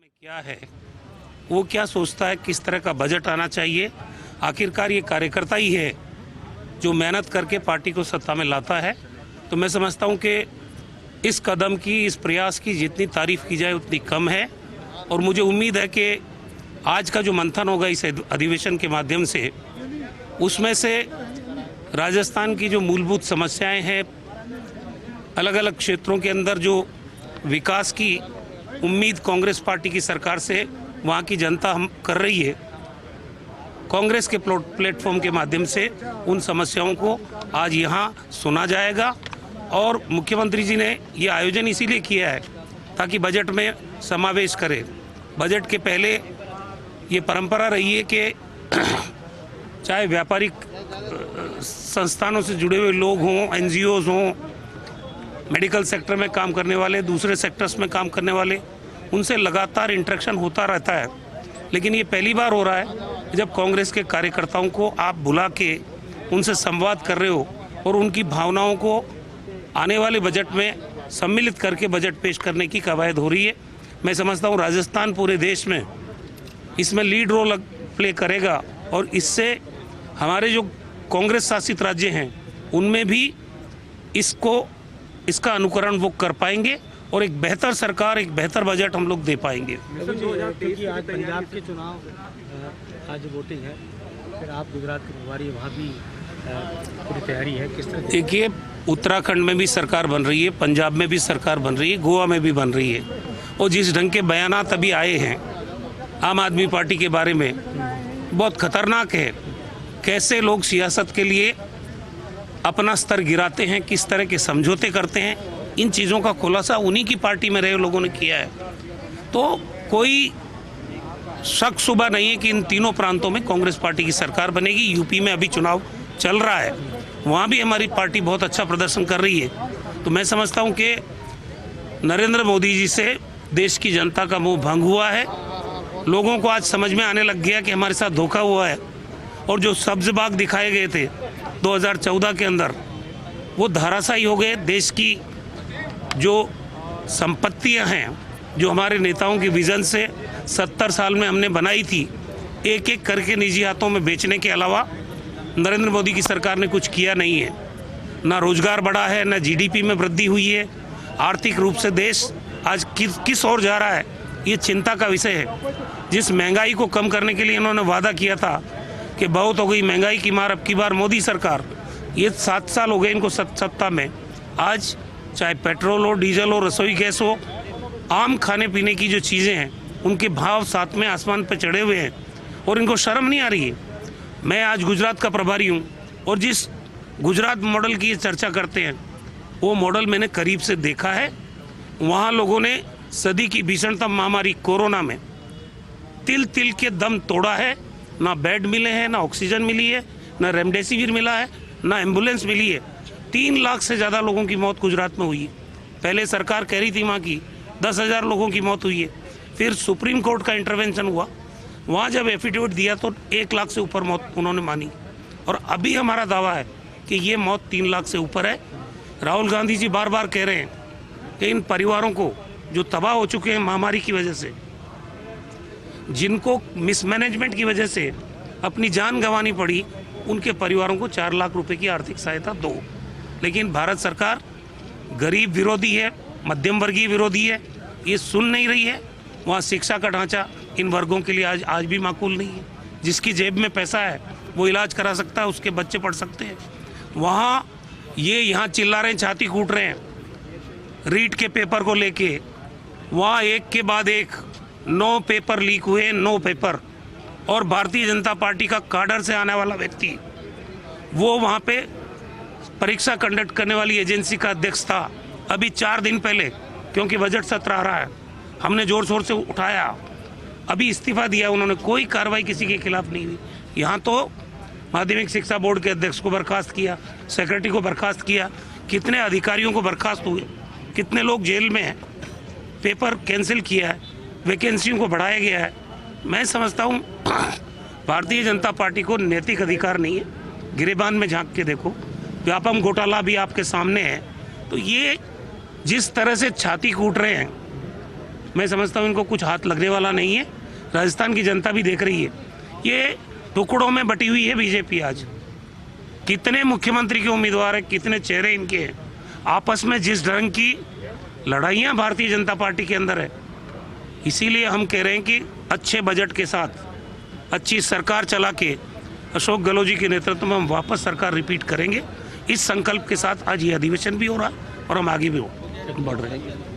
ने क्या है, वो क्या सोचता है, किस तरह का बजट आना चाहिए। आखिरकार ये कार्यकर्ता ही है जो मेहनत करके पार्टी को सत्ता में लाता है। तो मैं समझता हूँ कि इस कदम की, इस प्रयास की जितनी तारीफ की जाए उतनी कम है। और मुझे उम्मीद है कि आज का जो मंथन होगा इस अधिवेशन के माध्यम से, उसमें से राजस्थान की जो मूलभूत समस्याएं हैं, अलग अलग क्षेत्रों के अंदर जो विकास की उम्मीद कांग्रेस पार्टी की सरकार से वहाँ की जनता हम कर रही है, कांग्रेस के प्लेटफॉर्म के माध्यम से उन समस्याओं को आज यहाँ सुना जाएगा। और मुख्यमंत्री जी ने ये आयोजन इसीलिए किया है ताकि बजट में समावेश करें। बजट के पहले ये परंपरा रही है कि चाहे व्यापारिक संस्थानों से जुड़े हुए लोग हों, एनजीओज हों, मेडिकल सेक्टर में काम करने वाले, दूसरे सेक्टर्स में काम करने वाले, उनसे लगातार इंटरेक्शन होता रहता है। लेकिन ये पहली बार हो रहा है जब कांग्रेस के कार्यकर्ताओं को आप बुला के उनसे संवाद कर रहे हो और उनकी भावनाओं को आने वाले बजट में सम्मिलित करके बजट पेश करने की कवायद हो रही है। मैं समझता हूँ राजस्थान पूरे देश में इसमें लीड रोल प्ले करेगा और इससे हमारे जो कांग्रेस शासित राज्य हैं उनमें भी इसका अनुकरण वो कर पाएंगे और एक बेहतर सरकार, एक बेहतर बजट हम लोग दे पाएंगे। आज पंजाब के चुनाव, आज वोटिंग है, फिर आप गुजरात के प्रभारी, वहाँ भी पूरी तैयारी है, किस तरह? देखिए, उत्तराखंड में भी सरकार बन रही है, पंजाब में भी सरकार बन रही है, गोवा में भी बन रही है। और जिस ढंग के बयानात अभी आए हैं आम आदमी पार्टी के बारे में, बहुत खतरनाक है। कैसे लोग सियासत के लिए अपना स्तर गिराते हैं, किस तरह के समझौते करते हैं, इन चीज़ों का खुलासा उन्हीं की पार्टी में रहे लोगों ने किया है। तो कोई शक शुबा नहीं है कि इन तीनों प्रांतों में कांग्रेस पार्टी की सरकार बनेगी। यूपी में अभी चुनाव चल रहा है, वहाँ भी हमारी पार्टी बहुत अच्छा प्रदर्शन कर रही है। तो मैं समझता हूँ कि नरेंद्र मोदी जी से देश की जनता का मुंह भंग हुआ है। लोगों को आज समझ में आने लग गया कि हमारे साथ धोखा हुआ है और जो सब्ज बाग दिखाए गए थे 2014 के अंदर, वो धराशायी हो गए। देश की जो संपत्तियां हैं, जो हमारे नेताओं के विजन से 70 साल में हमने बनाई थी, एक एक करके निजी हाथों में बेचने के अलावा नरेंद्र मोदी की सरकार ने कुछ किया नहीं है। ना रोजगार बढ़ा है, ना जीडीपी में वृद्धि हुई है। आर्थिक रूप से देश आज किस ओर जा रहा है, ये चिंता का विषय है। जिस महंगाई को कम करने के लिए इन्होंने वादा किया था कि बहुत हो गई महंगाई की मार, अब की बार मोदी सरकार, ये 7 साल हो गए इनको सत्ता में। आज चाहे पेट्रोल हो, डीजल हो, रसोई गैस हो, आम खाने पीने की जो चीज़ें हैं उनके भाव साथ में आसमान पर चढ़े हुए हैं और इनको शर्म नहीं आ रही है। मैं आज गुजरात का प्रभारी हूँ और जिस गुजरात मॉडल की ये चर्चा करते हैं, वो मॉडल मैंने करीब से देखा है। वहाँ लोगों ने सदी की भीषणतम महामारी कोरोना में तिल तिल के दम तोड़ा है। ना बेड मिले हैं, ना ऑक्सीजन मिली है, ना रेमडेसिविर मिला है, ना एम्बुलेंस मिली है। 3 लाख से ज़्यादा लोगों की मौत गुजरात में हुई है। पहले सरकार कह रही थी वहाँ की 10,000 लोगों की मौत हुई है। फिर सुप्रीम कोर्ट का इंटरवेंशन हुआ, वहाँ जब एफिडेविट दिया तो 1 लाख से ऊपर मौत उन्होंने मानी। और अभी हमारा दावा है कि ये मौत 3 लाख से ऊपर है। राहुल गांधी जी बार बार कह रहे हैं कि इन परिवारों को जो तबाह हो चुके हैं महामारी की वजह से, जिनको मिसमैनेजमेंट की वजह से अपनी जान गंवानी पड़ी, उनके परिवारों को 4 लाख रुपए की आर्थिक सहायता दो। लेकिन भारत सरकार गरीब विरोधी है, मध्यम वर्गीय विरोधी है, ये सुन नहीं रही है। वहाँ शिक्षा का ढांचा इन वर्गों के लिए आज भी माकूल नहीं है। जिसकी जेब में पैसा है वो इलाज करा सकता है, उसके बच्चे पढ़ सकते हैं। वहाँ ये यहाँ चिल्ला रहे हैं, छाती कूट रहे हैं रीट के पेपर को लेके। वहाँ एक के बाद एक 9 पेपर लीक हुए, 9 पेपर। और भारतीय जनता पार्टी का काडर से आने वाला व्यक्ति वो वहाँ पे परीक्षा कंडक्ट करने वाली एजेंसी का अध्यक्ष था। अभी 4 दिन पहले, क्योंकि बजट सत्र आ रहा है, हमने जोर शोर से उठाया, अभी इस्तीफा दिया उन्होंने। कोई कार्रवाई किसी के खिलाफ नहीं हुई। यहाँ तो माध्यमिक शिक्षा बोर्ड के अध्यक्ष को बर्खास्त किया, सेक्रेटरी को बर्खास्त किया, कितने अधिकारियों को बर्खास्त हुए, कितने लोग जेल में हैं, पेपर कैंसिल किया है, वैकेंसियों को बढ़ाया गया है। मैं समझता हूँ भारतीय जनता पार्टी को नैतिक अधिकार नहीं है। गिरेबान में झांक के देखो, व्यापम घोटाला भी आपके सामने है। तो ये जिस तरह से छाती कूट रहे हैं, मैं समझता हूँ इनको कुछ हाथ लगने वाला नहीं है। राजस्थान की जनता भी देख रही है, ये टुकड़ों में बटी हुई है बीजेपी। आज कितने मुख्यमंत्री के उम्मीदवार हैं, कितने चेहरे इनके हैं, आपस में जिस ढंग की लड़ाइयाँ भारतीय जनता पार्टी के अंदर है, इसीलिए हम कह रहे हैं कि अच्छे बजट के साथ अच्छी सरकार चला के अशोक गहलोत जी के नेतृत्व में हम वापस सरकार रिपीट करेंगे। इस संकल्प के साथ आज ये अधिवेशन भी हो रहा है और हम आगे भी बढ़ रहे हैं।